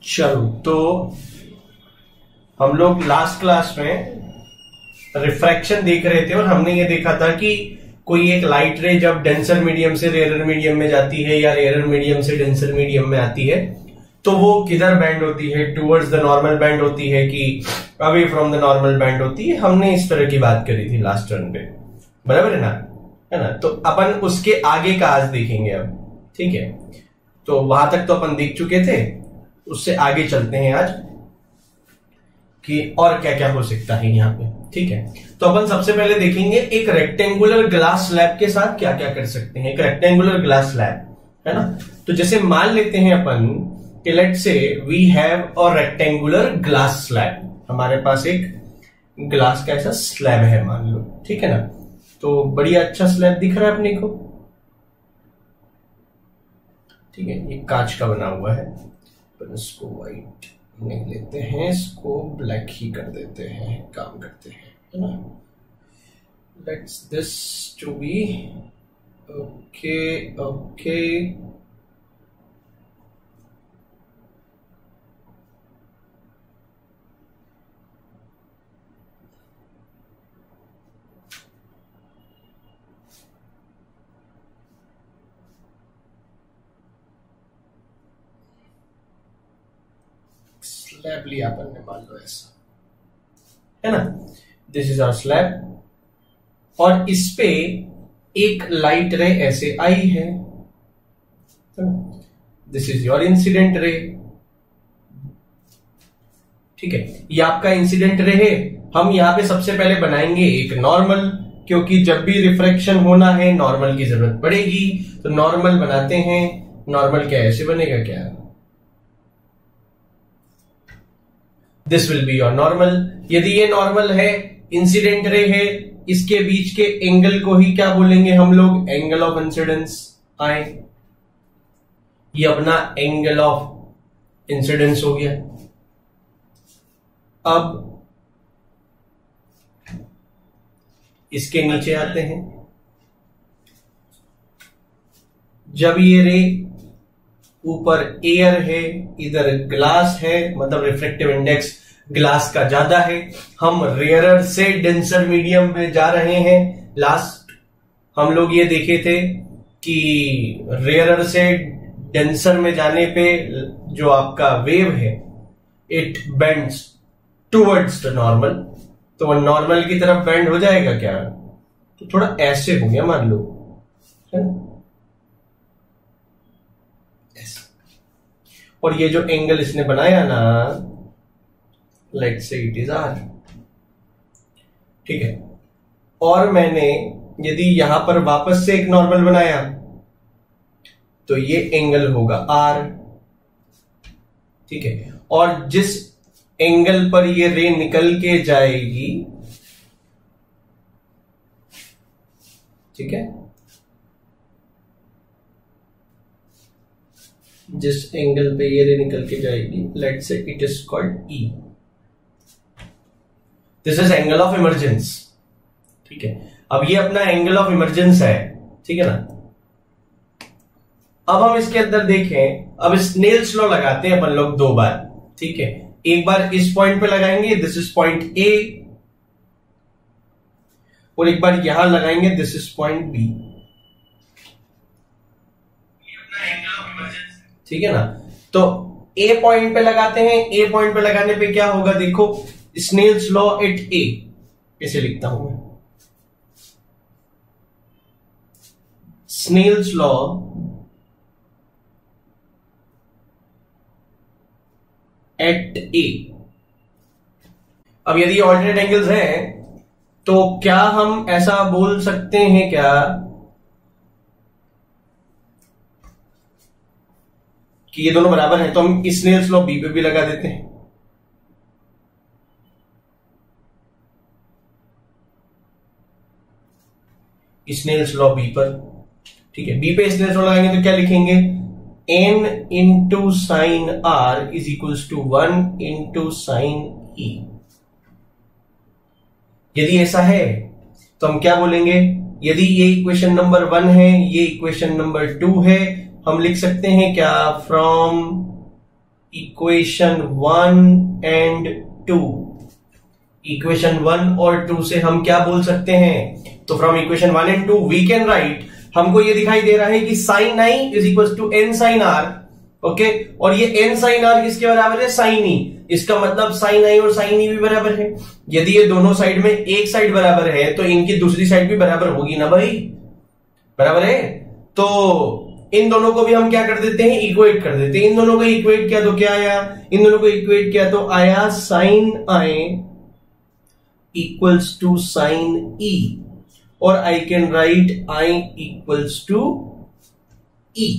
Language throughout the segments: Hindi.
चलो, तो हम लोग लास्ट क्लास में रिफ्रैक्शन देख रहे थे और हमने ये देखा था कि कोई एक लाइट रे जब डेंसर मीडियम से रेयरर मीडियम में जाती है या रेयरर मीडियम से डेंसर मीडियम में आती है तो वो किधर बैंड होती है, टुवर्ड्स द नॉर्मल बैंड होती है कि away from the normal band होती है। हमने इस तरह की बात करी थी लास्ट टर्न पे, बराबर है ना? तो अपन उसके आगे का आज देखेंगे अब, ठीक है? तो वहां तक तो अपन देख चुके थे, उससे आगे चलते हैं आज कि और क्या क्या हो सकता है यहाँ पे, ठीक है? तो अपन सबसे पहले देखेंगे एक रेक्टेंगुलर ग्लास स्लैब के साथ क्या क्या कर सकते हैं। एक रेक्टेंगुलर ग्लास स्लैब है ना, तो जैसे मान लेते हैं अपन कि let say we have a rectangular glass slab, हमारे पास एक ग्लास का ऐसा स्लैब है मान लो, ठीक है ना? तो बढ़िया अच्छा स्लैब दिख रहा है अपने को, ठीक है? ये कांच का बना हुआ है, पर इसको व्हाइट नहीं लेते हैं, इसको ब्लैक ही कर देते हैं, काम करते हैं, है ना? Let's this to be okay okay. Slab लिया अपन ने मान लो ऐसा, है ना? दिस इज आवर स्लैब और इस पे एक लाइट रे ऐसे आई है, this is your incident ray, ठीक है? ये आपका इंसिडेंट रे है। हम यहां पे सबसे पहले बनाएंगे एक नॉर्मल, क्योंकि जब भी रिफ्रैक्शन होना है नॉर्मल की जरूरत पड़ेगी, तो नॉर्मल बनाते हैं। नॉर्मल क्या ऐसे बनेगा क्या? This will be your normal. यदि ये नॉर्मल है, इंसिडेंट रे है, इसके बीच के एंगल को ही क्या बोलेंगे हम लोग? एंगल ऑफ इंसिडेंस आए, ये अपना एंगल ऑफ इंसिडेंस हो गया। अब इसके नीचे आते हैं, जब ये रे ऊपर एयर है, इधर ग्लास है, मतलब रिफ्लेक्टिव इंडेक्स ग्लास का ज्यादा है, हम रेयरर से डेंसर मीडियम में जा रहे हैं। लास्ट हम लोग ये देखे थे कि रेयरर से डेंसर में जाने पे जो आपका वेव है it bends towards the normal, तो वो नॉर्मल की तरफ बेंड हो जाएगा क्या? तो थोड़ा ऐसे हो गया मान लो, है ना? और ये जो एंगल इसने बनाया ना, let's say it is are, ठीक है? और मैंने यदि यहां पर वापस से एक नॉर्मल बनाया तो ये एंगल होगा आर, ठीक है? और जिस एंगल पर ये रे निकल के जाएगी, ठीक है, जिस एंगल पे ये रे निकल के जाएगी, let's say it is called E. This is angle of emergence, ठीक है? अब ये अपना एंगल ऑफ इमर्जेंस है, ठीक है ना? अब हम इसके अंदर देखें, अब स्नेल्स लॉ लगाते हैं अपन लोग दो बार, ठीक है? एक बार इस पॉइंट पे लगाएंगे, दिस इज पॉइंट ए, और एक बार यहां लगाएंगे, दिस इज पॉइंट बी, ठीक है ना? तो ए पॉइंट पे लगाते हैं, ए पॉइंट पे लगाने पे क्या होगा देखो, स्नेल्स लॉ एट ए, कैसे लिखता हूं मैं? स्नेल्स लॉ एट ए। अब यदि ऑल्टरनेट एंगल्स हैं तो क्या हम ऐसा बोल सकते हैं क्या कि ये दोनों बराबर हैं? तो हम स्नेल्स लॉ बी पे भी लगा देते हैं, स्नेल्स लॉ बी पर, ठीक है? बी पे स्नेल्स लॉ लगाएंगे तो क्या लिखेंगे? n into sine r is equals to 1 into sine e. यदि ऐसा है तो हम क्या बोलेंगे? यदि ये इक्वेशन नंबर 1 है, ये इक्वेशन नंबर 2 है, हम लिख सकते हैं क्या? From equation 1 and 2। इक्वेशन 1 और 2 से हम क्या बोल सकते हैं? तो from equation 1 and 2 we can write, हमको ये दिखाई दे रहा है कि sine i is equal to n sine r. Okay, और ये एन साइन आर किसके बराबर है? Sine e. इसका मतलब साइन आई और साइन ई भी बराबर है। यदि ये दोनों साइड में एक साइड बराबर है तो इनकी दूसरी साइड भी बराबर होगी ना भाई, बराबर है। तो इन दोनों को भी हम क्या कर देते हैं? इक्वेट कर देते हैं। इन दोनों को इक्वेट किया तो क्या आया? इन दोनों को इक्वेट किया तो आया sine i equals to sine e, और I can write i equals to e.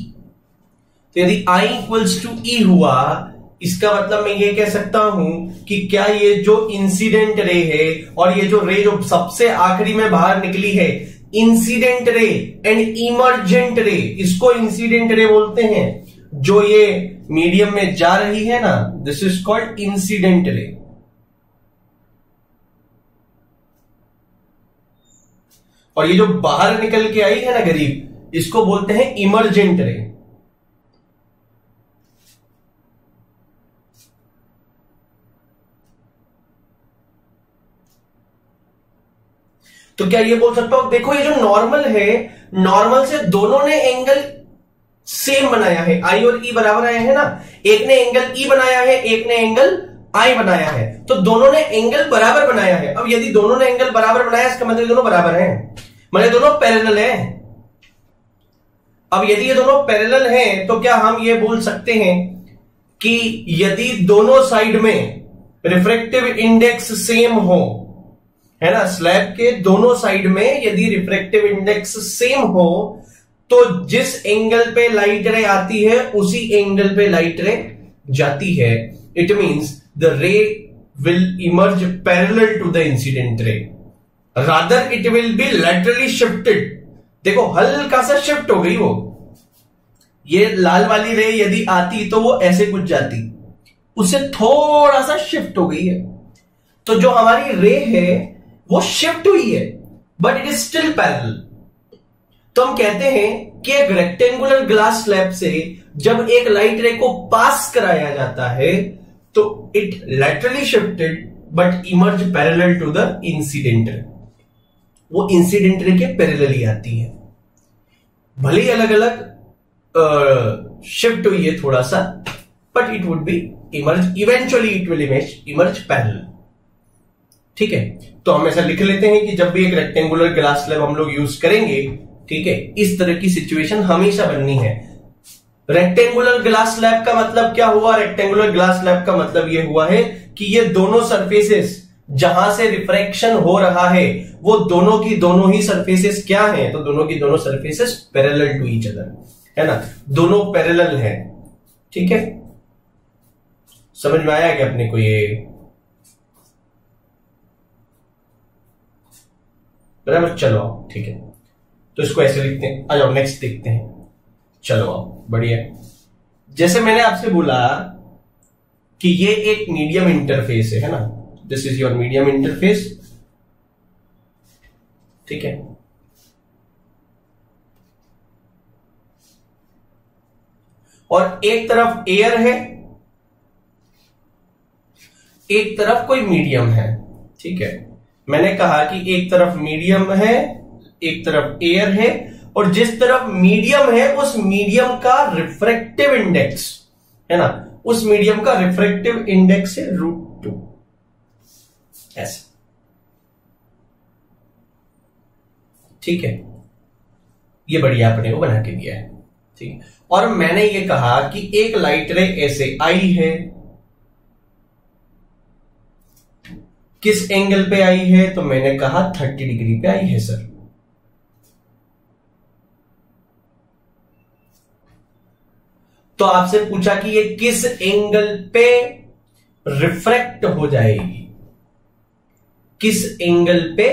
तो यदि आई इक्वल्स टू ई हुआ, इसका मतलब मैं ये कह सकता हूं कि क्या ये जो इंसिडेंट रे है और ये जो रे जो सबसे आखिरी में बाहर निकली है, इंसिडेंट रे एंड इमर्जेंट रे, इसको इंसिडेंट रे बोलते हैं। जो ये मीडियम में जा रही है ना, this is called incident ray. और ये जो बाहर निकल के आई है ना गरीब, इसको बोलते हैं इमर्जेंट रे। तो क्या ये बोल सकता हूं, देखो ये जो नॉर्मल है, नॉर्मल से दोनों ने एंगल सेम बनाया है, आई और ई बराबर आए हैं ना। एक ने एंगल ई बनाया है, एक ने एंगल आई बनाया है, तो दोनों ने एंगल बराबर बनाया है। अब यदि दोनों ने एंगल बराबर बनाया, इसका मतलब दोनों बराबर हैं, मतलब दोनों पैरेलल हैं। अब यदि ये दोनों पैरेलल हैं तो क्या हम ये बोल सकते हैं कि यदि दोनों साइड में रिफ्रैक्टिव इंडेक्स सेम हो, है ना, स्लैब के दोनों साइड में यदि रिफ्रैक्टिव इंडेक्स सेम हो, तो जिस एंगल पे लाइट रे आती है उसी एंगल पे लाइट रे जाती है। It means the ray will emerge parallel to the incident ray, rather it will be laterally shifted. देखो हल्का सा शिफ्ट हो गई वो, ये लाल वाली रे यदि आती तो वो ऐसे कुछ जाती, उससे थोड़ा सा शिफ्ट हो गई है। तो जो हमारी रे है वो शिफ्ट हुई है, but it is still parallel. तो हम कहते हैं कि एक रेक्टेंगुलर ग्लास स्लैब से जब एक लाइट रे को पास कराया जाता है तो it laterally shifted but emerge parallel to the incident ray. वो इंसिडेंट रे के पैरेलल ही आती है, भले ही अलग अलग शिफ्ट हुई है थोड़ा सा, but it would be emerge, eventually it will emerge parallel. ठीक है, तो हम ऐसा लिख लेते हैं कि जब भी एक रेक्टेंगुलर ग्लास स्लैब हम लोग यूज करेंगे, ठीक है, इस तरह की सिचुएशन हमेशा बननी है। रेक्टेंगुलर ग्लास स्लैब का मतलब क्या हुआ? रेक्टेंगुलर ग्लास स्लैब का मतलब यह हुआ है कि ये दोनों सरफेसेस जहां से रिफ्रैक्शन हो रहा है वो दोनों की दोनों ही सरफेसेस क्या हैं? तो दोनों की दोनों surfaces parallel to each other, है ना, दोनों पैरेलल हैं। ठीक है, समझ में आया कि अपने को ये बराबर? चलो आओ, ठीक है, तो इसको ऐसे लिखते हैं। आ जाओ नेक्स्ट देखते हैं। चलो आओ, बढ़िया। जैसे मैंने आपसे बोला कि ये एक मीडियम इंटरफेस है ना, this is your medium interface, ठीक है। और एक तरफ एयर है, एक तरफ कोई मीडियम है, ठीक है। मैंने कहा कि एक तरफ मीडियम है, एक तरफ एयर है, और जिस तरफ मीडियम है उस मीडियम का रिफ्रैक्टिव इंडेक्स, है ना, उस मीडियम का रिफ्रैक्टिव इंडेक्स है √2, ऐसा, ठीक है। ये बढ़िया अपने को बना के दिया है, ठीक है। और मैंने ये कहा कि एक लाइट रे ऐसे आई है, किस एंगल पे आई है? तो मैंने कहा 30 डिग्री पे आई है सर। तो आपसे पूछा कि ये किस एंगल पे रिफ्रैक्ट हो जाएगी, किस एंगल पे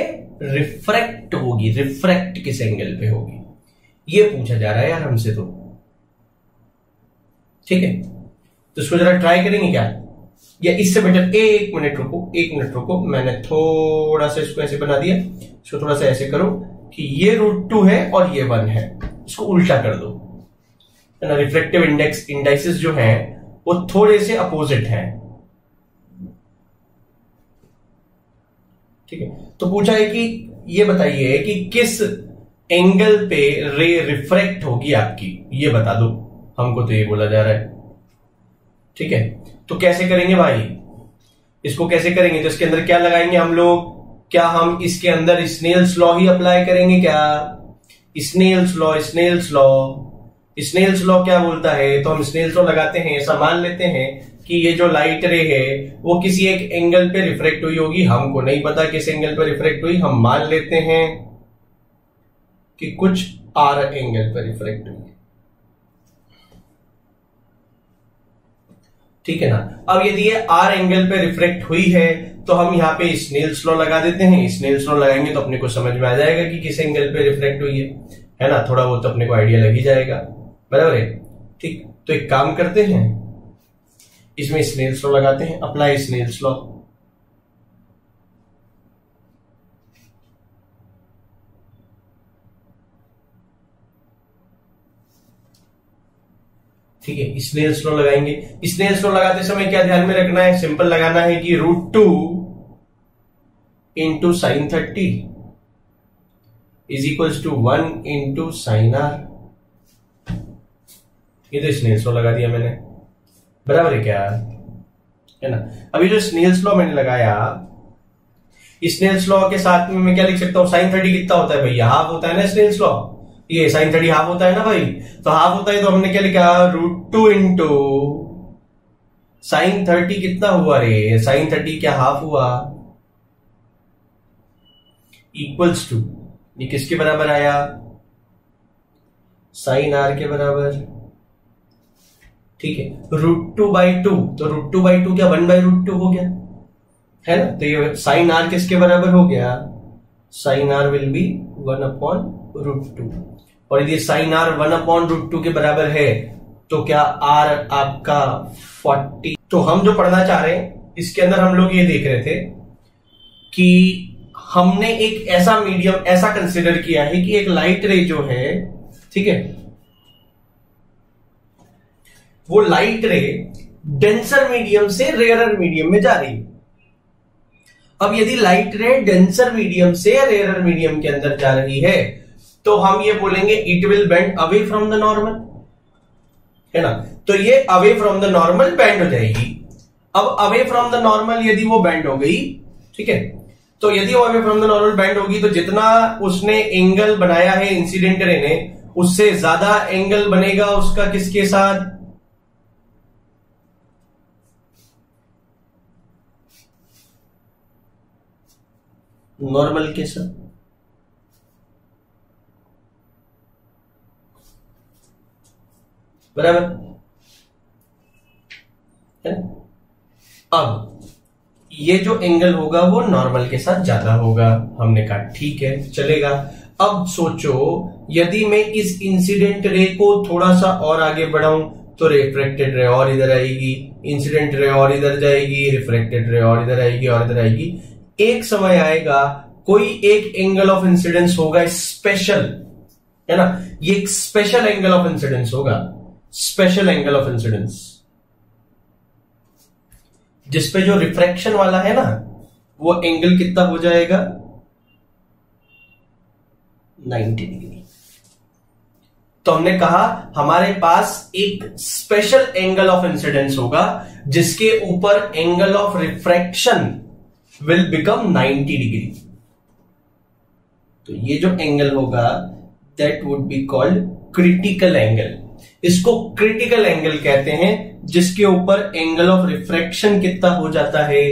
रिफ्रैक्ट होगी, रिफ्रैक्ट किस एंगल पे होगी, ये पूछा जा रहा है यार हमसे। तो ठीक है, तो इसको जरा ट्राई करेंगे क्या, या इससे बेटर? एक मिनट रुको, मैंने थोड़ा सा इसको ऐसे बना दिया, इसको थोड़ा सा ऐसे करो कि ये √2 है और ये 1 है, इसको उल्टा कर दो, है ना। रिफ्रैक्टिव इंडेक्स इंडाइसेस जो हैं वो थोड़े से अपोजिट हैं। ठीक है, तो पूछा है कि ये बताइए कि किस एंगल पे रे रिफ्रैक्ट होगी आपकी, ये बता दो हमको, तो ये बोला जा रहा है। ठीक है, तो कैसे करेंगे भाई, इसको कैसे करेंगे, तो इसके अंदर क्या लगाएंगे हम लोग, क्या हम इसके अंदर स्नेल्स लॉ ही अप्लाई करेंगे क्या? Snell's law, Snell's law, Snell's law क्या बोलता है, तो हम स्नेल्स लॉ लगाते हैं। ऐसा मान लेते हैं कि ये जो लाइट रे है वो किसी एक एंगल पे रिफ्रेक्ट हुई होगी, हमको नहीं पता किस एंगल पे रिफ्रेक्ट हुई, हम मान लेते हैं कि कुछ आर एंगल पर रिफ्रेक्ट हुई है। ठीक है ना। अब यदि ये आर एंगल पे रिफ्रेक्ट हुई है तो हम यहां पे स्नेल्स लॉ लगा देते हैं। स्नेल्स लॉ लगाएंगे तो अपने को समझ में आ जाएगा कि किस एंगल पे रिफ्रेक्ट हुई है ना, थोड़ा बहुत तो अपने को आइडिया लग ही जाएगा, बराबर है। ठीक, तो एक काम करते हैं, इसमें स्नेल्स लॉ लगाते हैं, अप्लाई स्नेल्स लॉ। ठीक है, स्नेल्स लॉ लगाएंगे। स्नेल्स लॉ लगाते समय क्या ध्यान में रखना है, सिंपल लगाना है कि √2 into sine 30 is equals to 1 into sine r. ये तो स्नेल्स लॉ लगा दिया मैंने, बराबर है क्या, है ना। अभी जो स्नेल्स लॉ मैंने लगाया, स्नेल्स लॉ के साथ में मैं क्या लिख सकता हूं, साइन 30 कितना होता है भैया, हाफ होता है ना स्नेल्स लॉ, ये साइन 30 हाफ होता है ना भाई, तो हाफ होता है तो हमने क्या लिखा, √2 इंटू साइन 30 कितना हुआ रे, साइन 30 क्या हाफ हुआ, इक्वल्स टू, ये किसके बराबर आया, साइन आर के बराबर। ठीक है, √2/2, तो √2/2 क्या 1/√2 हो गया, है ना। तो ये साइन आर किसके बराबर हो गया, साइन आर विल बी 1/√2। और यदि साइन आर 1/√2 के बराबर है तो क्या आर आपका 40। तो हम जो पढ़ना चाह रहे हैं इसके अंदर हम लोग ये देख रहे थे कि हमने एक ऐसा मीडियम ऐसा कंसिडर किया है कि एक लाइट रे जो है, ठीक है, वो लाइट रे डेंसर मीडियम से रेयरर मीडियम में जा रही है। अब यदि लाइट रे डेंसर मीडियम से रेयरर मीडियम के अंदर जा रही है तो हम ये बोलेंगे it will bend away from the normal, है ना। तो ये away from the normal bend हो जाएगी। अब अवे फ्रॉम द नॉर्मल यदि वो बेंड हो गई, ठीक है, तो यदि वो away from the normal bend होगी तो जितना उसने एंगल बनाया है इंसिडेंट रे ने, उससे ज्यादा एंगल बनेगा उसका किसके साथ, नॉर्मल के साथ, बराबर है। अब ये जो एंगल होगा वो नॉर्मल के साथ ज्यादा होगा, हमने कहा ठीक है चलेगा। अब सोचो यदि मैं इस इंसिडेंट रे को थोड़ा सा और आगे बढ़ाऊं तो रिफ्रैक्टेड रे और इधर आएगी, इंसिडेंट रे और इधर जाएगी, रिफ्रैक्टेड रे और इधर आएगी और इधर आएगी। एक समय आएगा कोई एक एंगल ऑफ इंसिडेंस होगा स्पेशल, है ना, ये एक स्पेशल एंगल ऑफ इंसिडेंस होगा, स्पेशल एंगल ऑफ इंसिडेंस, जिसपे जो रिफ्रैक्शन वाला है ना वो एंगल कितना हो जाएगा, 90 डिग्री। तो हमने कहा हमारे पास एक स्पेशल एंगल ऑफ इंसिडेंस होगा जिसके ऊपर angle of refraction will become 90 degree. तो ये जो एंगल होगा that would be called critical angle. इसको क्रिटिकल एंगल कहते हैं जिसके ऊपर एंगल ऑफ रिफ्रैक्शन कितना हो जाता है,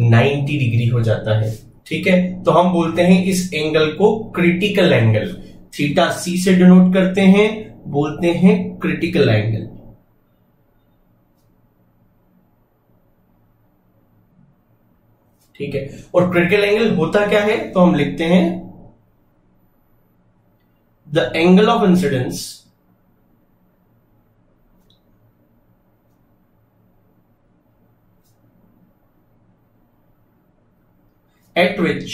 90 डिग्री हो जाता है। ठीक है, तो हम बोलते हैं इस एंगल को क्रिटिकल एंगल, थीटा सी से डिनोट करते हैं, बोलते हैं क्रिटिकल एंगल। ठीक है, और क्रिटिकल एंगल होता क्या है, तो हम लिखते हैं the angle of incidence at which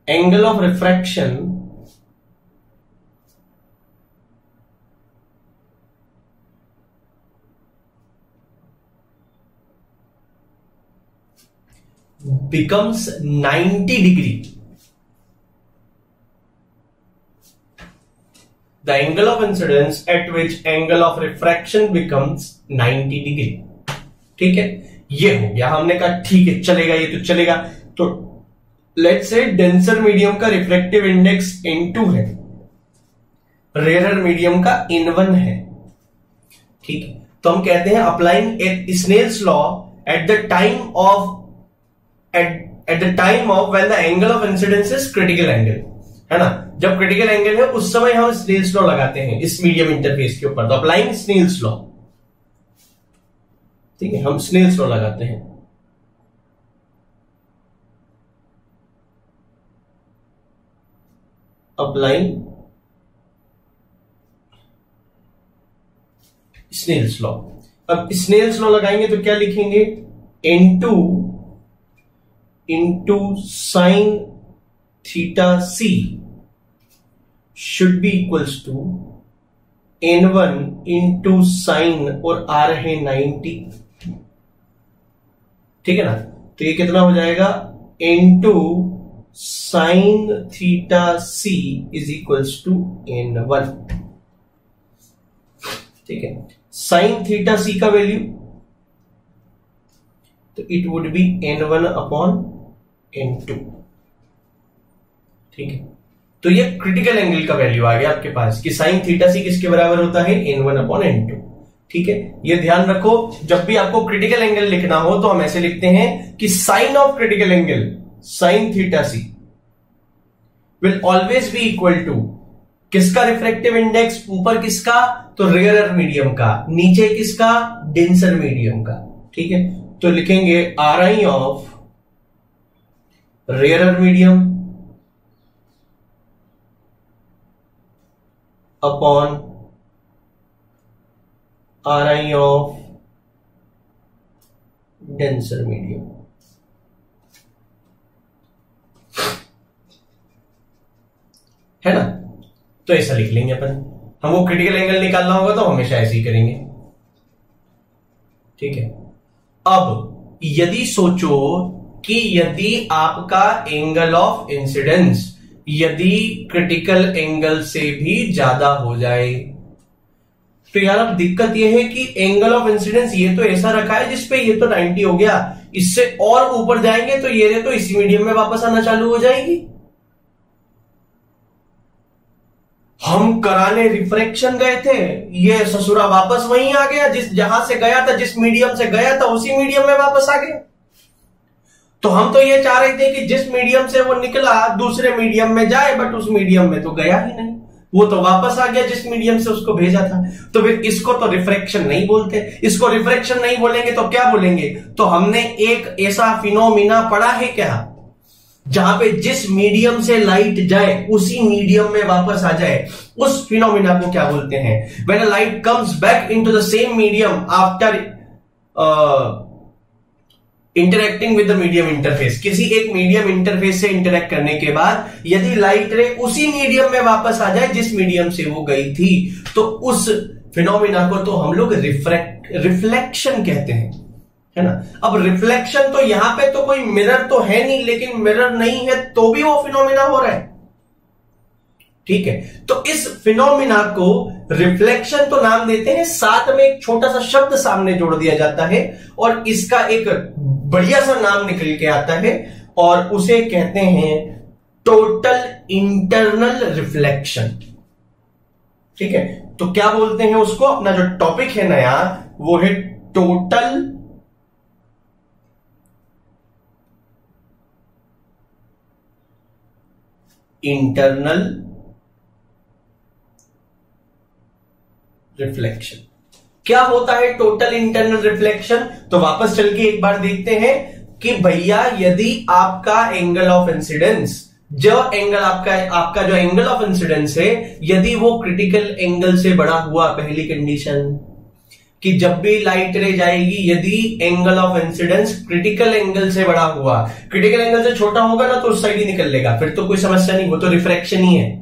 angle of refraction becomes 90 degree. The angle of incidence at which angle of refraction becomes 90 degree. ठीक है, ये हो गया. हमने कहा ठीक है चलेगा, ये तो चलेगा. तो लेट्स से डेंसर मीडियम का रिफ्रैक्टिव इंडेक्स N2 है, रेयरर मीडियम का N1 है. ठीक है, तो हम कहते हैं applying Snell's law at the time of when the angle of incidence is critical angle, है ना. जब क्रिटिकल एंगल है उस समय हम स्नेल्स लॉ लगाते हैं इस मीडियम इंटरफेस के ऊपर. तो अप्लाइंग स्नेल्स लॉ, ठीक है, हम स्नेल्स लॉ लगाते हैं. Applying Snell's law. अब स्नेल्स लॉ लगाएंगे तो क्या लिखेंगे, N2 into sine theta c should be equals to N1 into sine, और आ रहे 90. ठीक है ना. तो ये कितना हो जाएगा, N2 sine theta c is equals to N1. ठीक है, साइन थीटा सी का वैल्यू तो it would be N1 upon N2. ठीक है, तो ये क्रिटिकल एंगल का वैल्यू आ गया आपके पास कि साइन थीटा सी किसके बराबर होता है, N1 अपॉन N2. ठीक है, ये ध्यान रखो, जब भी आपको क्रिटिकल एंगल लिखना हो तो हम ऐसे लिखते हैं कि sine of critical angle sine theta c will always be equal to किसका रिफ्रैक्टिव इंडेक्स, ऊपर किसका, तो रेयरर मीडियम का, नीचे किसका, डेंसर मीडियम का. ठीक है, तो लिखेंगे Ri of rarer medium upon Ri of denser medium. है ना. तो ऐसा लिख लेंगे अपन. हमको क्रिटिकल एंगल निकालना होगा तो हमेशा ऐसे ही करेंगे. ठीक है, अब यदि सोचो कि यदि आपका एंगल ऑफ इंसिडेंस यदि क्रिटिकल एंगल से भी ज्यादा हो जाए, तो यार अब दिक्कत यह है कि एंगल ऑफ इंसिडेंस ये तो ऐसा रखा है जिसपे ये तो 90 हो गया, इससे और ऊपर जाएंगे तो ये तो इसी मीडियम में वापस आना चालू हो जाएगी. हम कराने रिफ्रैक्शन गए थे, ये ससुरा वापस वहीं आ गया, जहां से गया था, जिस मीडियम से गया था उसी मीडियम में वापस आ गया. तो हम तो ये चाह रहे थे कि जिस मीडियम से वो निकला दूसरे मीडियम में जाए, बट उस मीडियम में तो गया ही नहीं, वो तो वापस आ गया जिस मीडियम से उसको भेजा था. तो फिर इसको तो रिफ्रैक्शन नहीं बोलते. इसको रिफ्रैक्शन नहीं बोलेंगे तो क्या बोलेंगे, तो हमने एक ऐसा फिनोमिना पढ़ा है क्या, जहां पे जिस मीडियम से लाइट जाए उसी मीडियम में वापस आ जाए, उस फिनोमिना को क्या बोलते हैं, when a light comes back into the same medium after interacting with the medium interface. किसी एक मीडियम इंटरफेस से इंटरेक्ट करने के बाद यदि लाइट रे उसी मीडियम में वापस आ जाए जिस मीडियम से वो गई थी, तो उस फिनोमिना को तो हम लोग रिफ्लेक्शन कहते हैं, है ना. अब रिफ्लेक्शन तो यहां पे तो कोई मिरर तो है नहीं, लेकिन मिरर नहीं है तो भी वो फिनोमिना हो रहा है. ठीक है, तो इस फिनोमिना को रिफ्लेक्शन तो नाम देते हैं, साथ में एक छोटा सा शब्द सामने जोड़ दिया जाता है और इसका एक बढ़िया सा नाम निकल के आता है और उसे कहते हैं टोटल इंटरनल रिफ्लेक्शन. ठीक है, तो क्या बोलते हैं उसको, अपना जो टॉपिक है नया वो है टोटल इंटरनल रिफ्लेक्शन. क्या होता है टोटल इंटरनल रिफ्लेक्शन, तो वापस चल के एक बार देखते हैं कि भैया यदि आपका एंगल ऑफ इंसिडेंस, जो एंगल आपका जो एंगल ऑफ इंसिडेंस है, यदि वो क्रिटिकल एंगल से बड़ा हुआ, पहली कंडीशन कि जब भी लाइट रे जाएगी यदि angle of incidence critical angle से बड़ा हुआ, क्रिटिकल एंगल से छोटा होगा ना तो उस साइड ही निकल लेगा, फिर तो कोई समस्या नहीं, वो तो रिफ्रैक्शन ही है.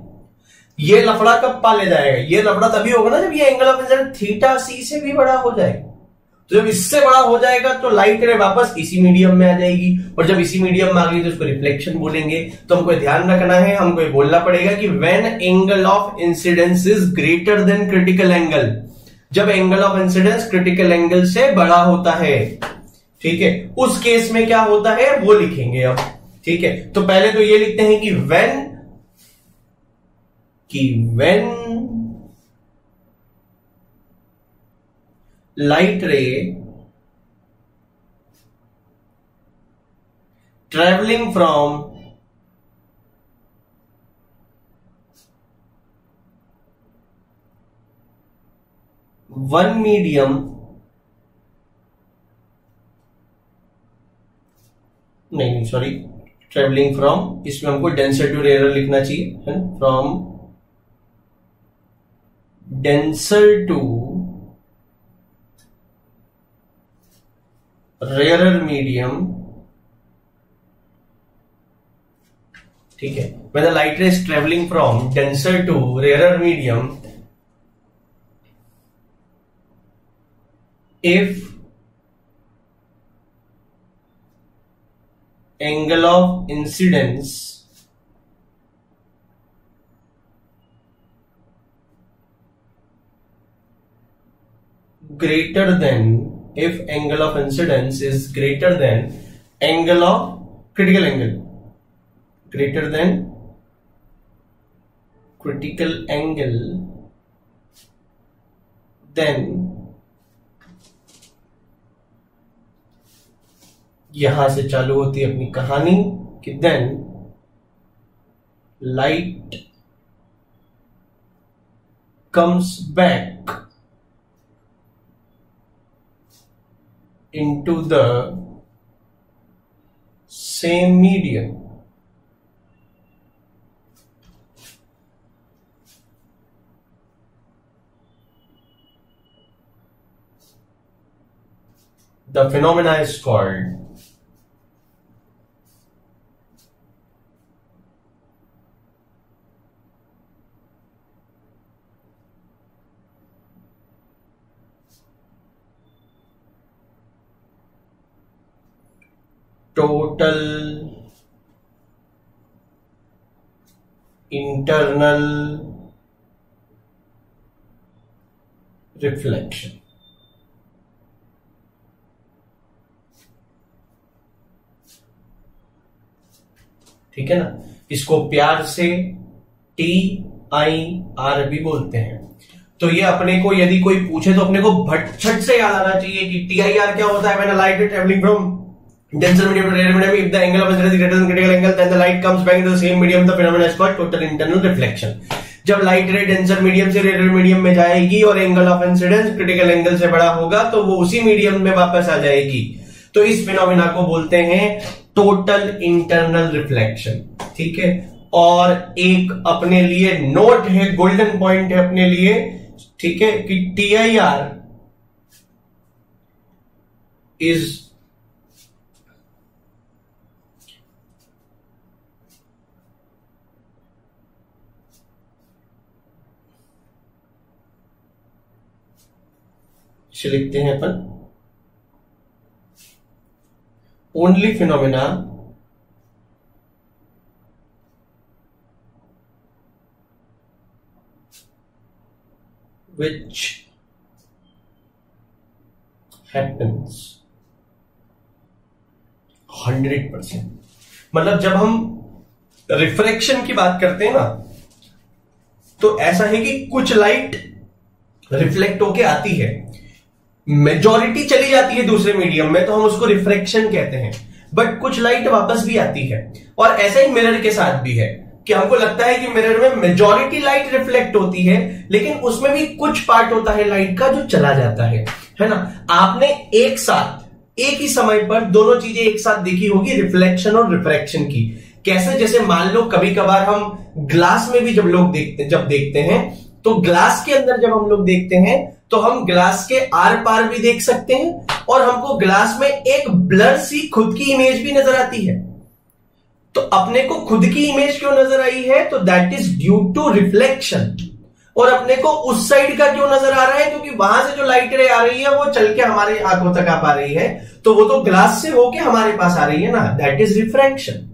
ये लफड़ा कब पाले जाएगा, ये लफड़ा तभी होगा ना जब ये एंगल ऑफ इंसिडेंस थीटा सी से भी बड़ा हो जाए, तो जब इससे बड़ा हो जाएगा तो लाइट रे वापस इसी मीडियम में आ जाएगी, और जब इसी मीडियम में आ गई तो उसको रिफ्लेक्शन बोलेंगे। तो हमको ध्यान रखना है, हमको ये बोलना पड़ेगा कि when angle of incidence is greater than critical angle, जब angle of incidence critical angle से बड़ा होता है, ठीक है, उस केस में क्या होता है वो लिखेंगे अब। ठीक है, तो पहले तो ये लिखते हैं कि when light ray travelling from one medium, नहीं सॉरी, ट्रेवलिंग फ्रॉम, इसमें हमको डेंसर टू रेयर लिखना चाहिए, from denser to rarer medium, ठीक है, when the light ray is traveling from denser to rarer medium, if angle of incidence greater than, if angle of incidence is greater than angle of critical angle, greater than critical angle, then यहां से चालू होती है अपनी कहानी कि then light comes back into the same medium, the phenomena is called total internal reflection। ठीक है ना, इसको प्यार से TIR भी बोलते हैं। तो ये अपने को यदि कोई पूछे तो अपने को भटछट से याद आना चाहिए कि TIR क्या होता है। When a light is travelling from denser medium to rarer medium, if the angle of incidence is greater than critical angle, then the light comes back into the same medium, the phenomenon is called total internal reflection। जब लाइट रे डेंसर मीडियम से रेयर मीडियम में जाएगी और angle of incidence critical angle से बड़ा होगा तो वो उसी मीडियम में वापस आ जाएगी। तो इस फिनोमिना को बोलते हैं टोटल इंटरनल रिफ्लेक्शन। ठीक है, और एक अपने लिए नोट है, गोल्डन पॉइंट है अपने लिए, ठीक है, कि TIR इज लिखते हैं अपन ओनली फिनोमिना which happens 100%। मतलब जब हम रिफ्रैक्शन की बात करते हैं ना तो ऐसा है कि कुछ लाइट रिफ्लेक्ट होके आती है, मेजॉरिटी चली जाती है दूसरे मीडियम में, तो हम उसको रिफ्रैक्शन कहते हैं, बट कुछ लाइट वापस भी आती है। और ऐसा ही मिरर के साथ भी है कि हमको लगता है कि मिरर में मेजॉरिटी लाइट रिफ्लेक्ट होती है, लेकिन उसमें भी कुछ पार्ट होता है लाइट का जो चला जाता है ना। आपने एक साथ एक ही समय पर दोनों चीजें एक साथ देखी होगी, रिफ्लेक्शन और रिफ्रैक्शन की। कैसे, जैसे मान लो कभी कभार हम ग्लास में भी जब देखते हैं तो ग्लास के अंदर जब हम लोग देखते हैं तो हम ग्लास के आर पार भी देख सकते हैं और हमको ग्लास में एक ब्लर सी खुद की इमेज भी नजर आती है। तो अपने को खुद की इमेज क्यों नजर आई है, तो that is due to reflection. और अपने को उस साइड का क्यों नजर आ रहा है? क्योंकि वहां से जो लाइट रे आ रही है वो चल के हमारे आंखों तक आ पा रही है, तो वो तो ग्लास से होके हमारे पास आ रही है ना, दैट इज रिफ्रैक्शन।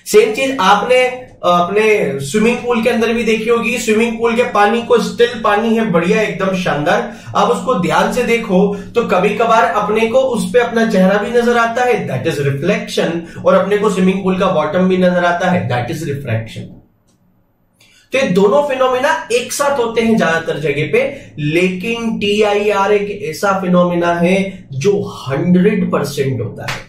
सेम चीज आपने अपने स्विमिंग पूल के अंदर भी देखी होगी। स्विमिंग पूल के पानी को, स्टिल पानी है, बढ़िया एकदम शानदार, आप उसको ध्यान से देखो तो कभी कभार अपने को उस पे अपना चेहरा भी नजर आता है, दैट इज रिफ्लेक्शन, और अपने को स्विमिंग पूल का बॉटम भी नजर आता है, दैट इज रिफ्रैक्शन। तो ये दोनों फिनोमिना एक साथ होते हैं ज्यादातर जगह पे, लेकिन TIR एक ऐसा फिनोमिना है जो 100% होता है।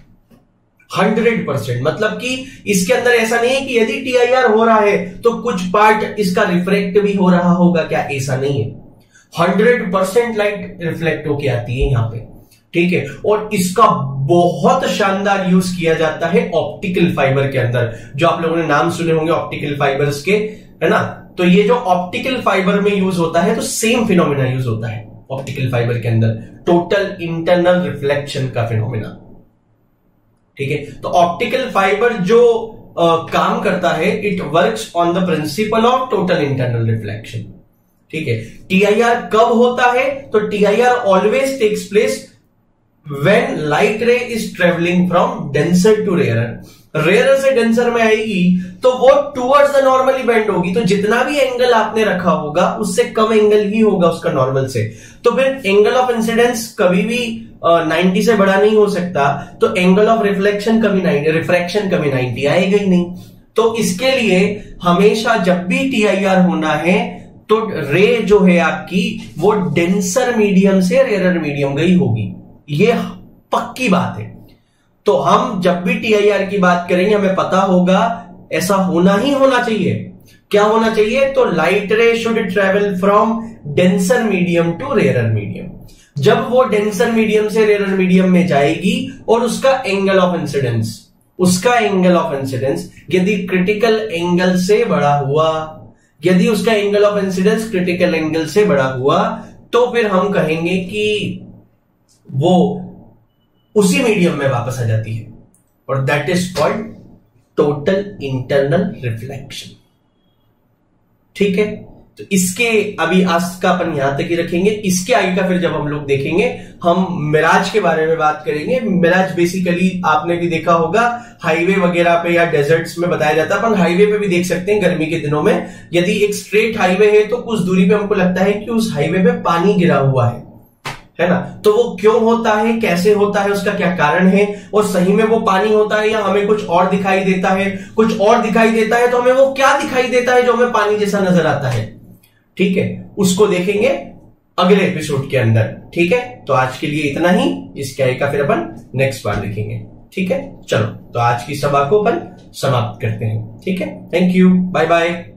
100%, मतलब कि इसके अंदर ऐसा नहीं है कि यदि TIR हो रहा है तो कुछ पार्ट इसका रिफ्लेक्ट भी हो रहा होगा, क्या? ऐसा नहीं है। 100% लाइट रिफ्लेक्ट होके आती है यहां पे, ठीक है। और इसका बहुत शानदार यूज किया जाता है ऑप्टिकल फाइबर के अंदर, जो आप लोगों ने नाम सुने होंगे ऑप्टिकल फाइबर्स के, है ना। तो ये जो ऑप्टिकल फाइबर में यूज होता है, तो सेम फिनोमिना यूज होता है ऑप्टिकल फाइबर के अंदर, टोटल इंटरनल रिफ्लेक्शन का फिनोमिना, ठीक है। तो ऑप्टिकल फाइबर जो काम करता है, it works on the principle of total internal reflection, ठीक है। TIR कब होता है? तो TIR always takes place when light ray is travelling from denser to rarer. Rarer से डेंसर में आएगी तो वो टूवर्ड्स द नॉर्मली बेंड होगी, तो जितना भी एंगल आपने रखा होगा उससे कम एंगल ही होगा उसका नॉर्मल से। तो फिर एंगल ऑफ इंसिडेंस कभी भी 90 से बड़ा नहीं हो सकता, तो एंगल ऑफ रिफ्लेक्शन कभी 90, रिफ्रैक्शन कभी 90 आएगा ही नहीं। तो इसके लिए हमेशा जब भी TIR होना है तो रे जो है आपकी वो डेंसर मीडियम से रेयरर मीडियम गई होगी, ये पक्की बात है। तो हम जब भी TIR की बात करेंगे हमें पता होगा ऐसा होना ही होना चाहिए। क्या होना चाहिए? तो light ray should travel from denser medium to rarer medium. जब वो डेंसर मीडियम से रेयरर मीडियम में जाएगी और उसका एंगल ऑफ इंसिडेंस यदि क्रिटिकल एंगल से बड़ा हुआ, यदि उसका angle of incidence critical angle से बड़ा हुआ, तो फिर हम कहेंगे कि वो उसी मीडियम में वापस आ जाती है, और that is called total internal reflection, ठीक है। तो इसके अभी आज का अपन यहां तक ही रखेंगे। इसके आगे का फिर जब हम लोग देखेंगे, हम मिराज के बारे में बात करेंगे। मिराज बेसिकली आपने भी देखा होगा हाईवे वगैरह पे या डेजर्ट्स में बताया जाता है। अपन हाईवे पे भी देख सकते हैं गर्मी के दिनों में, यदि एक स्ट्रेट हाईवे है तो कुछ दूरी पे हमको लगता है कि उस हाईवे पे पानी गिरा हुआ है ना। तो वो क्यों होता है, कैसे होता है, उसका क्या कारण है, और सही में वो पानी होता है या हमें कुछ और दिखाई देता है। कुछ और दिखाई देता है तो हमें वो क्या दिखाई देता है जो हमें पानी जैसा नजर आता है, ठीक है। उसको देखेंगे अगले एपिसोड के अंदर, ठीक है। तो आज के लिए इतना ही, इसके आगे का फिर अपन नेक्स्ट बार देखेंगे, ठीक है। चलो, तो आज की सभा को अपन समाप्त करते हैं, ठीक है। Thank you, bye bye.